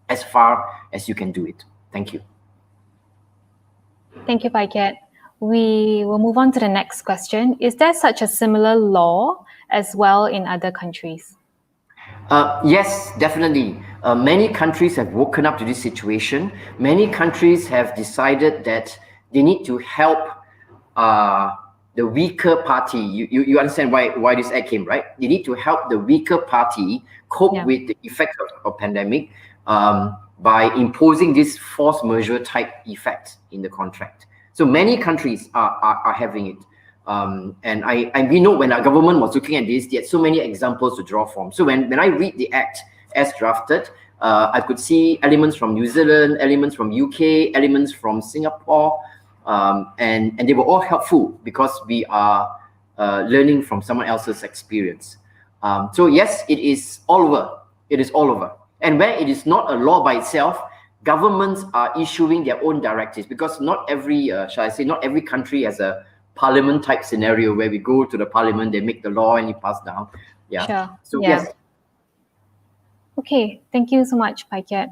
as far as you can do it. Thank you. Thank you, Phye Keat. We will move on to the next question. Is there such a similar law as well in other countries? Yes, definitely. Many countries have woken up to this situation. Many countries have decided that they need to help the weaker party. You understand why this act came, right? They need to help the weaker party cope with the effects of pandemic by imposing this force majeure type effect in the contract. So many countries are having it. And we know when our government was looking at this, they had so many examples to draw from. So when I read the act as drafted, I could see elements from New Zealand, elements from UK, elements from Singapore, and they were all helpful because we are learning from someone else's experience. So yes, it is all over. It is all over. And where it is not a law by itself, governments are issuing their own directives, because not every, shall I say, not every country has a parliament type scenario where we go to the parliament, they make the law and it pass down. Yeah. Sure. So Yeah. yes. Okay, thank you so much, Keat.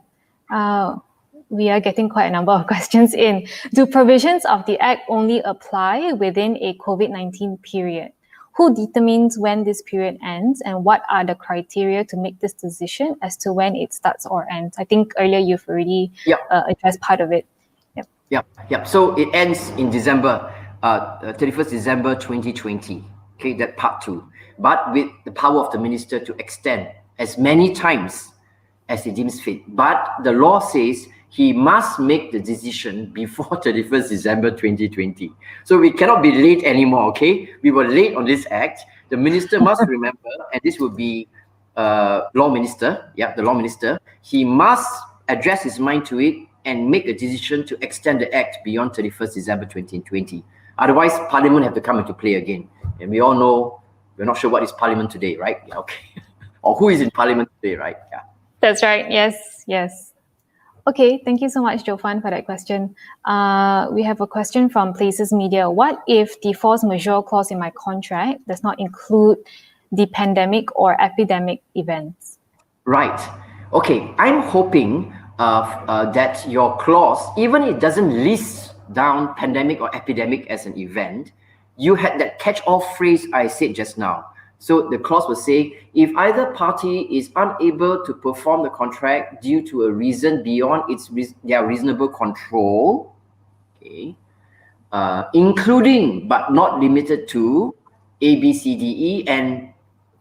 We are getting quite a number of questions in. Do provisions of the Act only apply within a COVID-19 period? Who determines when this period ends, and what are the criteria to make this decision as to when it starts or ends? I think earlier you've already addressed part of it. Yep. So it ends in December, 31st December 2020. Okay, that part 2. But with the power of the minister to extend as many times as he deems fit. But the law says he must make the decision before 31st December 2020. So we cannot be late anymore, okay? We were late on this act. The minister must remember, and this will be law minister, the law minister. He must address his mind to it and make a decision to extend the act beyond 31st December 2020. Otherwise, Parliament have to come into play again. And we all know, we're not sure what is Parliament today, right? Yeah, okay. Or who is in Parliament today, right? Yeah. That's right. Yes. Okay, thank you so much, Jofan, for that question. We have a question from Places Media. What if the force majeure clause in my contract does not include the pandemic or epidemic events? Right. Okay, I'm hoping that your clause, even if it doesn't list down pandemic or epidemic as an event, you had that catch-all phrase I said just now. So the clause will say, if either party is unable to perform the contract due to a reason beyond their reasonable control, okay, including but not limited to A, B, C, D, E, and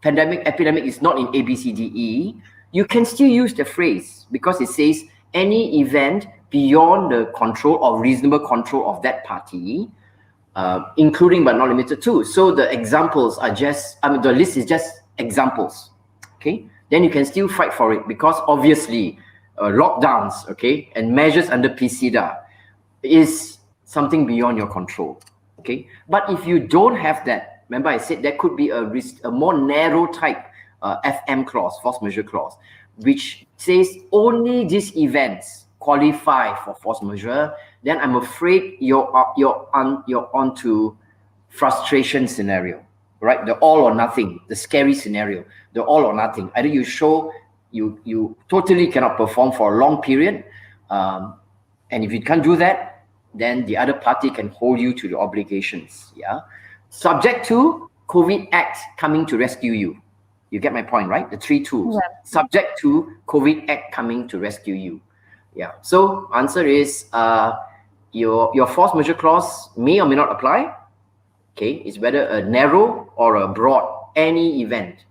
epidemic is not in A, B, C, D, E, you can still use the phrase because it says any event beyond the control or reasonable control of that party, including but not limited to. So the examples are just, the list is just examples, okay? Then you can still fight for it because obviously lockdowns, okay, and measures under PCDA is something beyond your control, okay? But if you don't have that, remember I said there could be a more narrow type FM clause, force majeure clause, which says only these events qualify for force majeure, then I'm afraid you're on to frustration scenario, right? The all or nothing, the scary scenario, the all or nothing. Either you show you totally cannot perform for a long period, and if you can't do that, then the other party can hold you to the obligations. Yeah, subject to COVID Act coming to rescue you. You get my point, right? The 3 tools. Yeah. Subject to COVID Act coming to rescue you. Yeah. So answer is your force majeure clause may or may not apply. Okay, it's whether a narrow or a broad, any event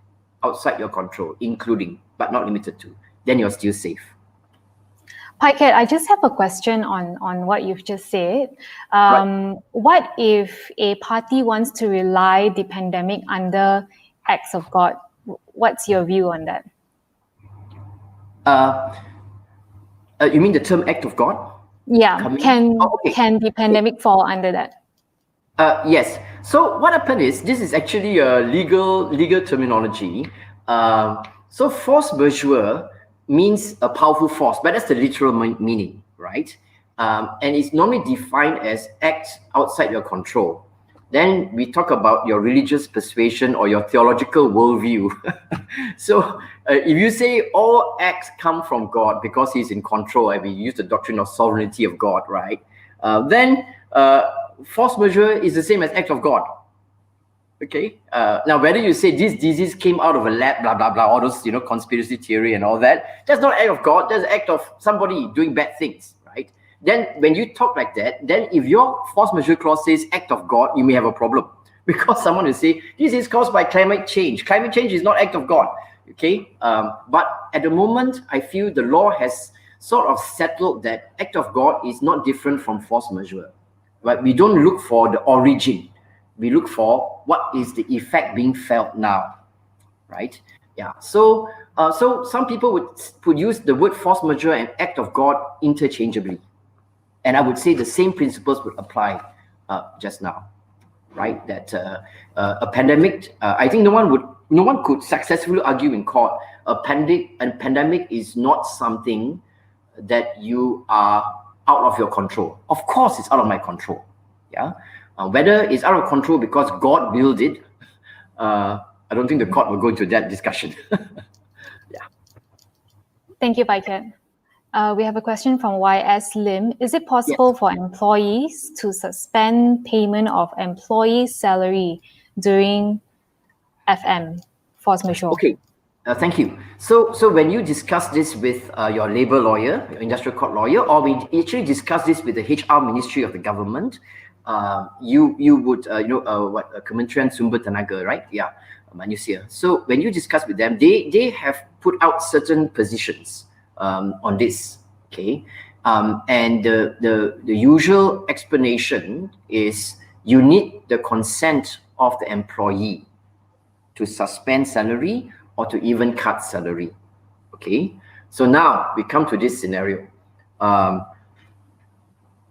outside your control, including but not limited to, then you're still safe. Keat, I just have a question on what you've just said. Right. What if a party wants to rely the pandemic under acts of God? What's your view on that? You mean the term act of God? Yeah, can the pandemic fall under that? Yes. So what happened is, this is actually a legal terminology. So force majeure means a powerful force, but that's the literal meaning, right? And it's normally defined as acts outside your control. Then we talk about your religious persuasion or your theological worldview. So if you say all acts come from God because he's in control, and we use the doctrine of sovereignty of God, right? Then force majeure is the same as act of God. Okay. Now, whether you say this disease came out of a lab, blah, blah, blah, all those, conspiracy theory and all that, that's not act of God. That's an act of somebody doing bad things, right? Then when you talk like that, then if your force majeure clause says act of God, you may have a problem. Because someone will say, this is caused by climate change. Climate change is not act of God. Okay. But at the moment, I feel the law has sort of settled that act of God is not different from force majeure. Right? We don't look for the origin. We look for what is the effect being felt now, right? Yeah. So some people would use the word force majeure and act of God interchangeably, and I would say the same principles would apply just now, right? That a pandemic, I think no one could successfully argue in court a pandemic is not something that you are out of your control. Of course, it's out of my control. Yeah. Whether it's out of control because God willed it, I don't think the court will go into that discussion. Yeah. Thank you, Phye. We have a question from YS Lim. Is it possible for employees to suspend payment of employee salary during FM, force majeure? Okay, thank you. So when you discuss this with your labor lawyer, your industrial court lawyer, or we actually discuss this with the HR Ministry of the government, you would Kementerian Sumber Tenaga, right? Yeah, Manusia. So when you discuss with them, they have put out certain positions on this. Okay, and the usual explanation is you need the consent of the employee to suspend salary or to even cut salary. Okay, so now we come to this scenario.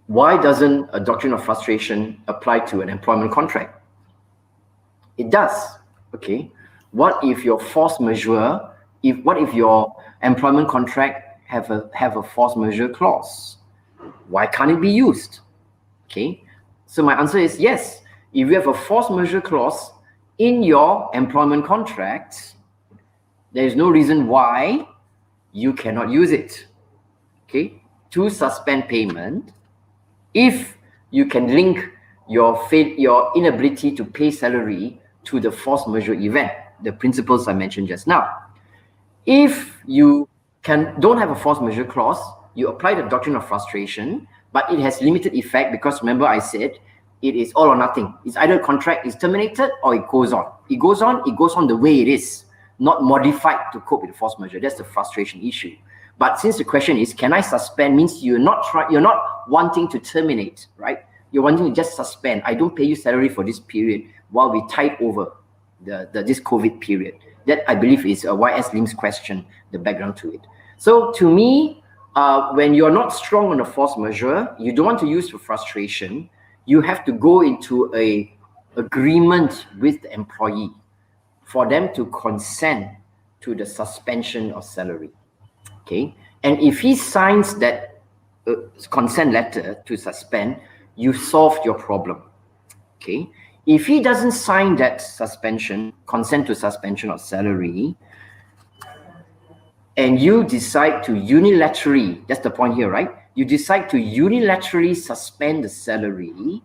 Why doesn't a doctrine of frustration apply to an employment contract? It does. Okay, what if your force majeure? What if your employment contract have a force majeure clause? Why can't it be used? Okay, so my answer is yes. If you have a force majeure clause in your employment contract, there is no reason why you cannot use it, okay, to suspend payment if you can link your inability to pay salary to the force majeure event, the principles I mentioned just now. If you don't have a force majeure clause, you apply the doctrine of frustration, but it has limited effect because remember I said it is all or nothing. It's either contract is terminated or it goes on. It goes on the way it is, not modified to cope with the force majeure. That's the frustration issue. But since the question is, can I suspend, means you're not wanting to terminate, right? You're wanting to just suspend. I don't pay you salary for this period while we tide over this COVID period. That I believe is YS Lim's question, the background to it. So to me, when you're not strong on the force majeure, you don't want to use for frustration, you have to go into a agreement with the employee for them to consent to the suspension of salary. Okay, and if he signs that consent letter to suspend, you solved your problem. Okay, if he doesn't sign that consent to suspension of salary, and you decide to unilaterally, that's the point here, right? You decide to unilaterally suspend the salary,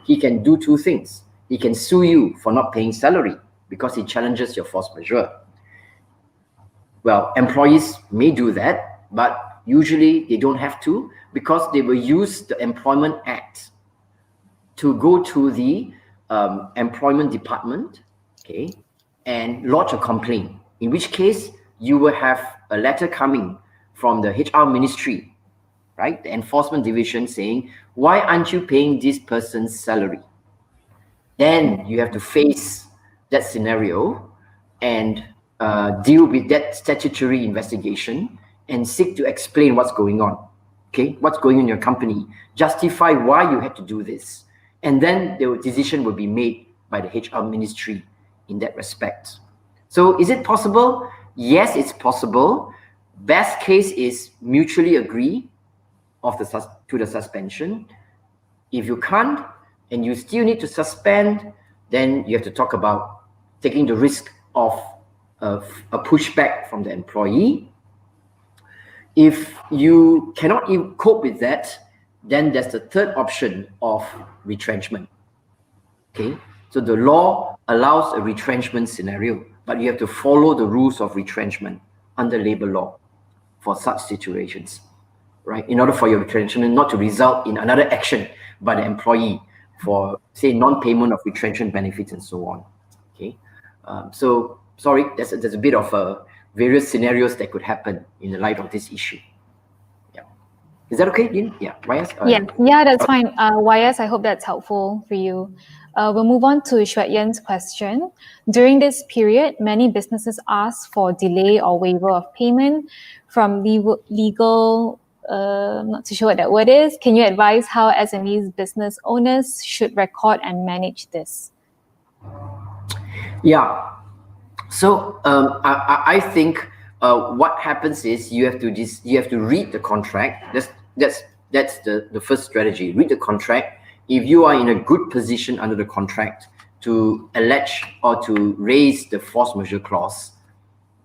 he can do two things. He can sue you for not paying salary because he challenges your force majeure. Well, employees may do that, but usually they don't have to because they will use the Employment Act to go to the employment department, okay, and lodge a complaint, in which case you will have a letter coming from the HR ministry, right, the enforcement division saying, why aren't you paying this person's salary? Then you have to face that scenario and deal with that statutory investigation and seek to explain what's going on, okay, what's going on in your company, justify why you had to do this. And then the decision will be made by the HR ministry in that respect. So is it possible? Yes, it's possible. Best case is mutually agree to the suspension. If you can't and you still need to suspend, then you have to talk about taking the risk of a pushback from the employee. If you cannot even cope with that, then there's the third option of retrenchment. Okay, so the law allows a retrenchment scenario, but you have to follow the rules of retrenchment under labor law for such situations, right? In order for your retrenchment not to result in another action by the employee for, say, non-payment of retrenchment benefits and so on. Okay, so sorry, there's a bit of various scenarios that could happen in the light of this issue. Yeah. Is that okay, Lin? Yeah, YS? Yeah, that's fine. YS, I hope that's helpful for you. We'll move on to Shwetyen's question. During this period, many businesses ask for delay or waiver of payment from legal, I'm not too sure what that word is. Can you advise how SMEs business owners should record and manage this? Yeah. So I think what happens is you have to read the contract. That's the first strategy. Read the contract. If you are in a good position under the contract to allege or to raise the force majeure clause,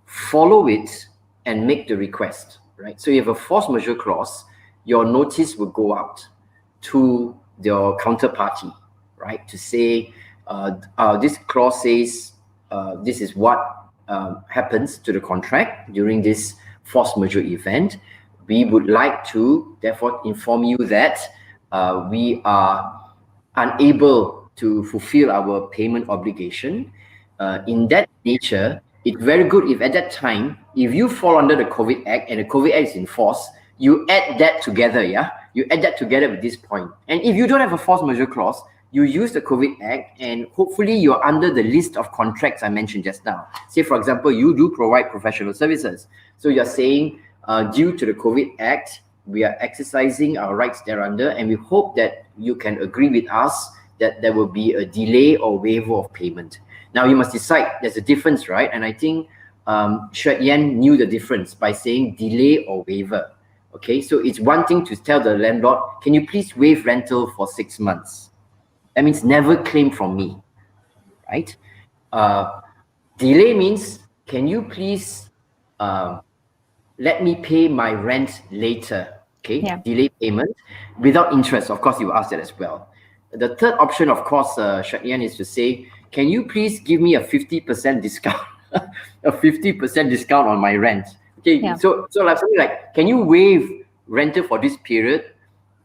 follow it and make the request. Right. So you have a force majeure clause, your notice will go out to your counterparty, right, to say this clause says this is what happens to the contract during this force majeure event. We would like to therefore inform you that we are unable to fulfill our payment obligation. In that nature, it's very good if at that time, if you fall under the COVID Act and the COVID Act is in force, you add that together, yeah? You add that together with this point. And if you don't have a force majeure clause, you use the COVID Act and hopefully you're under the list of contracts I mentioned just now. Say, for example, you do provide professional services. So you're saying, due to the COVID Act, we are exercising our rights thereunder, and we hope that you can agree with us that there will be a delay or waiver of payment. Now, you must decide, there's a difference, right? And I think Shwetyen knew the difference by saying delay or waiver. Okay, so it's one thing to tell the landlord, can you please waive rental for 6 months? That means never claim from me, right? Delay means, can you please let me pay my rent later? Okay, yeah. Delay payment without interest. Of course, you ask that as well. The third option, of course, Shwetyen, is to say, can you please give me a 50% discount, a 50% discount on my rent? Okay, yeah. So like something like, can you waive rental for this period?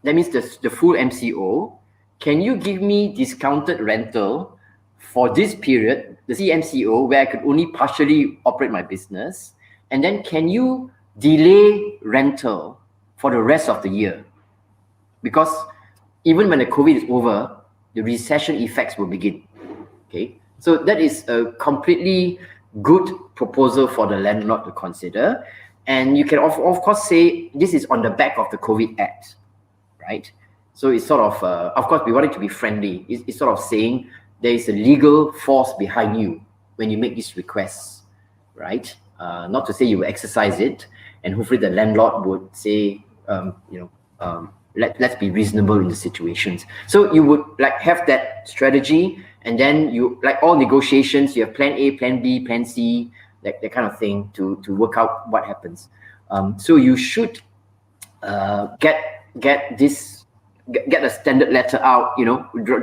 That means the full MCO. Can you give me discounted rental for this period, the CMCO, where I could only partially operate my business? And then can you delay rental for the rest of the year? Because even when the COVID is over, the recession effects will begin. Okay, so that is a completely good proposal for the landlord to consider. And you can of course say this is on the back of the COVID Act, right? So it's sort of course, we want it to be friendly. It's sort of saying there is a legal force behind you when you make these requests, right? Not to say you will exercise it, and hopefully the landlord would say, let's be reasonable in the situations. So you would like have that strategy, and then you, like all negotiations, you have plan A, plan B, plan C, that kind of thing to work out what happens. So you should get a standard letter out,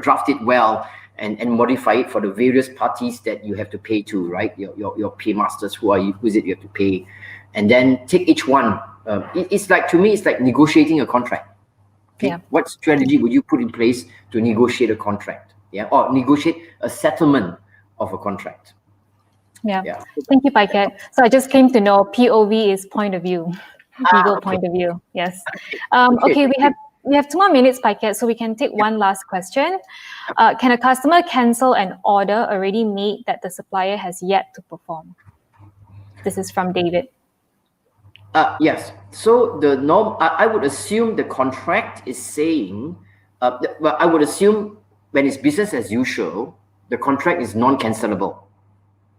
draft it well, and modify it for the various parties that you have to pay to, right? Your paymasters, who is it you have to pay, and then take each one. It's like, to me, it's like negotiating a contract. Okay? Yeah. What strategy would you put in place to negotiate a contract? Yeah, or negotiate a settlement of a contract. Yeah. Thank you, Phye. So I just came to know POV is point of view, legal point of view. Yes. Okay, we have 2 more minutes, Phye, so we can take one last question. Can a customer cancel an order already made that the supplier has yet to perform? This is from David. Yes. So the norm, I would assume the contract is saying, well, I would assume when it's business as usual, the contract is non-cancelable.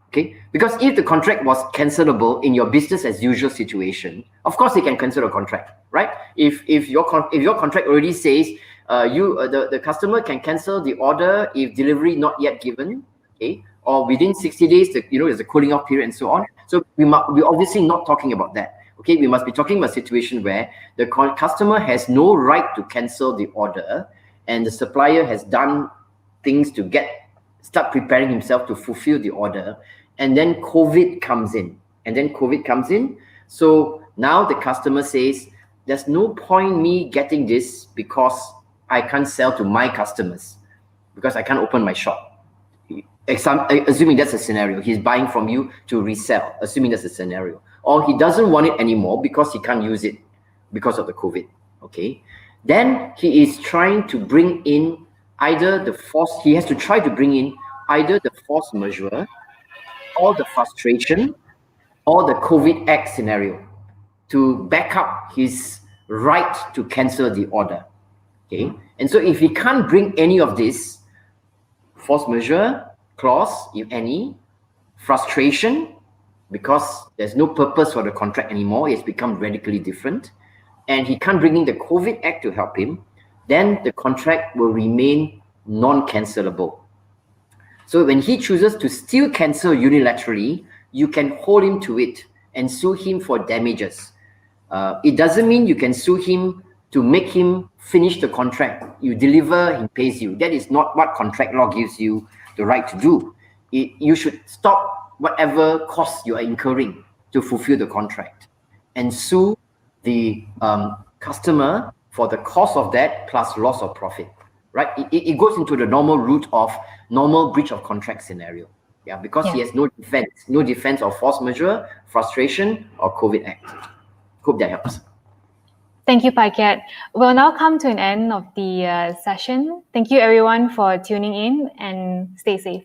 Okay, because if the contract was cancelable in your business as usual situation, of course they can cancel a contract, right? If your contract already says the customer can cancel the order if delivery not yet given, okay, or within 60 days, there's a cooling off period and so on. So we're obviously not talking about that. Okay, we must be talking about a situation where the customer has no right to cancel the order, and the supplier has done things to start preparing himself to fulfill the order. And then COVID comes in. So now the customer says, there's no point me getting this because I can't sell to my customers, because I can't open my shop. Assuming that's a scenario. He's buying from you to resell, assuming that's a scenario. Or he doesn't want it anymore because he can't use it because of the COVID. okay, then he is trying to bring in either the force, he has to try to bring in either the force majeure or the frustration or the COVID Act scenario to back up his right to cancel the order. Okay, and so if he can't bring any of this, force majeure clause, if any, frustration, because there's no purpose for the contract anymore, it's become radically different, and he can't bring in the COVID Act to help him, then the contract will remain non-cancelable. So when he chooses to still cancel unilaterally, you can hold him to it and sue him for damages. It doesn't mean you can sue him to make him finish the contract. You deliver, he pays you. That is not what contract law gives you the right to do. You should stop whatever costs you are incurring to fulfill the contract and sue the customer for the cost of that plus loss of profit, right? It goes into the normal route of normal breach of contract scenario. Yeah, because he has no defense of force majeure, frustration, or COVID Act. Hope that helps. Thank you, Keat. We'll now come to an end of the session. Thank you everyone for tuning in and stay safe.